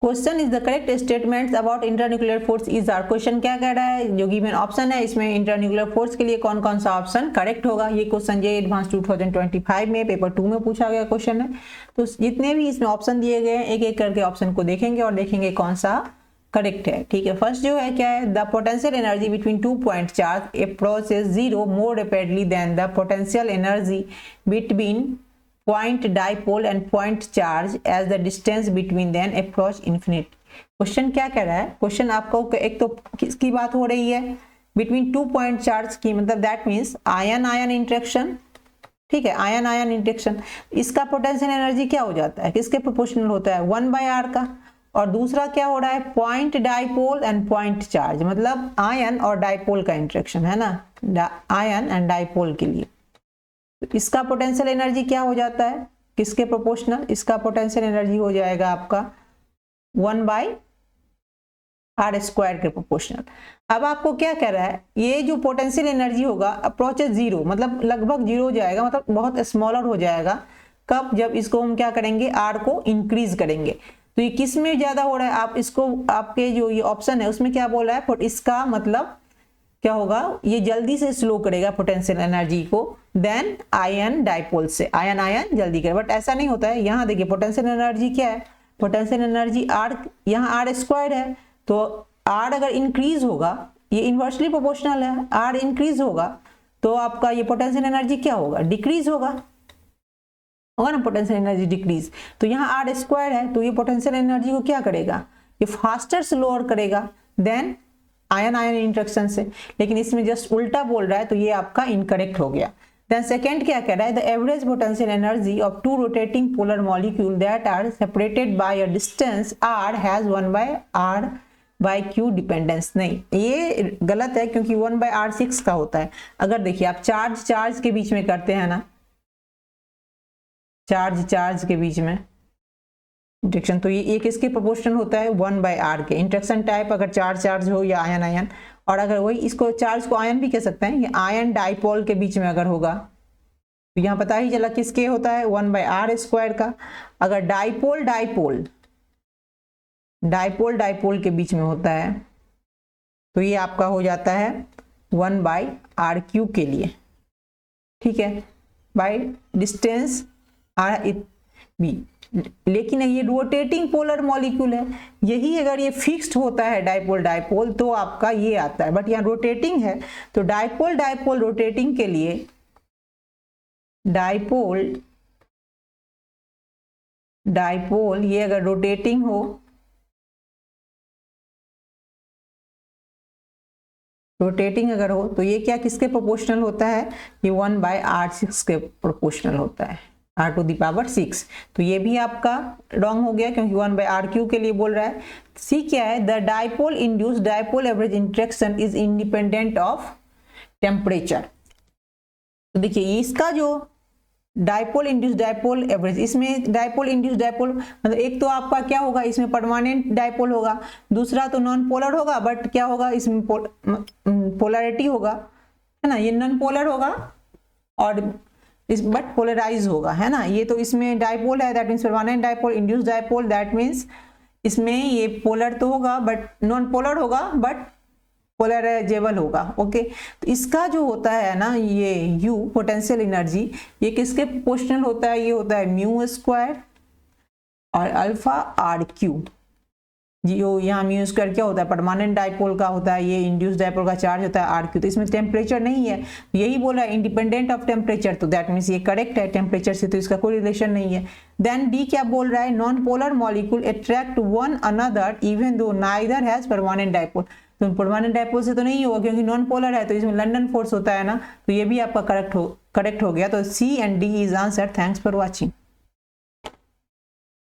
Question is the correct statements about internuclear force is are. Question क्या कह रहा है, जो गिवन ऑप्शन है इसमें इंटरन्यूक्लियर फोर्स के लिए कौन कौन सा ऑप्शन करेक्ट होगा। ये क्वेश्चन जे एडवांस 2025 में पेपर 2 में पूछा गया क्वेश्चन है। तो जितने भी इसमें ऑप्शन दिए गए हैं एक एक करके ऑप्शन को देखेंगे और देखेंगे कौन सा करेक्ट है। ठीक है, फर्स्ट जो है क्या है, the potential energy between 2 point charge approaches zero more rapidly than the potential energy between point dipole and point charge as the distance between them approach infinite। Question क्या कह रहा है, क्वेश्चन आपको एक तो किसकी बात हो रही है, बिटवीन 2 पॉइंट चार्ज की, मतलब that means ion ion interaction. ठीक है, आयन आयन इंटरेक्शन, इसका पोटेंशियल एनर्जी क्या हो जाता है, किसके प्रोपोर्शनल होता है, 1/r का। और दूसरा क्या हो रहा है, point dipole and point charge, मतलब आयन और डाइपोल का इंटरेक्शन है ना, आयन एंड डाइपोल के लिए। इसका पोटेंशियल एनर्जी क्या हो जाता है, किसके प्रोपोर्शनल, इसका पोटेंशियल एनर्जी हो जाएगा आपका 1/r² के प्रोपोर्शनल। अब आपको क्या कह रहा है, ये जो पोटेंशियल एनर्जी होगा अप्रोचेस जीरो, मतलब लगभग जीरो हो जाएगा, मतलब बहुत स्मॉलर हो जाएगा। कब, जब इसको हम क्या करेंगे, r को इंक्रीज करेंगे। तो ये किस में ज्यादा हो रहा है, आप इसको, आपके जो ये ऑप्शन है उसमें क्या बोल रहा है, इसका मतलब क्या होगा, ये जल्दी से स्लो करेगा पोटेंशियल एनर्जी को देन आयन डाइपोल से, आयन आयन जल्दी करे। बट ऐसा नहीं होता है, यहाँ देखिए पोटेंशियल एनर्जी क्या है, पोटेंशियल एनर्जी r, यहाँ r² है, तो r अगर इंक्रीज होगा, ये इन्वर्सली प्रोपोर्शनल है, r इंक्रीज होगा तो आपका ये पोटेंशियल एनर्जी क्या होगा, डिक्रीज होगा ना, पोटेंशियल एनर्जी डिक्रीज। तो यहाँ r² है, तो ये पोटेंशियल एनर्जी को क्या करेगा, ये फास्टर स्लोअर करेगा देन आयन आयन इंटरेक्शन से। लेकिन इसमें जस्ट उल्टा बोल रहा है, तो ये आपका इनकरेक्ट हो गया। देन सेकंड क्या कह रहा है, the average potential energy of 2 rotating polar molecule that are separated by a distance r has 1/r/q dependence. नहीं, ये गलत है, क्योंकि 1/r6 का होता है। अगर देखिए आप चार्ज के बीच में करते हैं ना, चार्ज के बीच में इंटरेक्शन, तो ये किसके प्रोपोर्शनल होता है, 1/r के। इंटरेक्शन टाइप अगर चार्ज हो या आयन आयन, और अगर वही इसको चार्ज को आयन भी कह सकते हैं, ये आयन डाइपोल के बीच में अगर होगा तो यहाँ पता ही चला किसके होता है, 1/r² का। अगर डाइपोल के बीच में होता है तो ये आपका हो जाता है 1/r³ के लिए। ठीक है, बाय डिस्टेंस r। लेकिन ये रोटेटिंग पोलर मॉलिक्यूल है, यही अगर ये फिक्स्ड होता है डाइपोल तो आपका ये आता है। बट यहाँ रोटेटिंग है, तो डाइपोल रोटेटिंग के लिए, डाइपोल ये अगर रोटेटिंग हो, रोटेटिंग अगर हो तो ये क्या किसके प्रोपोर्शनल होता है, ये 1/r6 के प्रोपोर्शनल होता है, r⁶। तो ये भी आपका रॉन्ग हो गया, क्योंकि 1/r³ के लिए बोल रहा है। सी क्या है, the dipole induced dipole average interaction is independent of temperature. तो देखिए इसका जो डाइपोल इंड्यूस्ड डाइपोल एवरेज, इसमें डाइपोल इंड्यूस्ड डाइपोल मतलब एक तो आपका क्या होगा, इसमें परमानेंट डाइपोल होगा, दूसरा तो नॉन पोलर होगा, बट क्या होगा इसमें पोलैरिटी होगा, है ना, ये नॉन पोलर होगा और बट पोलराइज होगा, है ना। ये तो इसमें डाइपोल है, that means permanent dipole, induced dipole, that means इसमें ये पोलर तो होगा बट नॉन पोलर होगा, बट पोलराइजेबल होगा। ओके, तो इसका जो होता है ना, ये U पोटेंशियल एनर्जी, ये किसके प्रोपोर्शनल होता है, ये होता है μ² और α/r⁵। जो यहाँ μ² क्या होता है, परमानेंट डाइपोल का होता है, ये इंड्यूस्ड डाइपोल का चार्ज होता है r⁵। तो इसमें टेम्परेचर नहीं है, यही बोला इंडिपेंडेंट ऑफ टेम्परेचर, तो दैट मीन्स ये करेक्ट है, टेम्परेचर से तो इसका कोई रिलेशन नहीं है। देन डी क्या बोल रहा है, non polar molecule attract one another even though neither has permanent dipole. तो परमानेंट डाइपोल से तो नहीं होगा, क्योंकि नॉन पोलर है, तो इसमें लंडन फोर्स होता है ना, तो ये भी आपका करेक्ट हो गया। तो C and D is answer. Thanks for watching.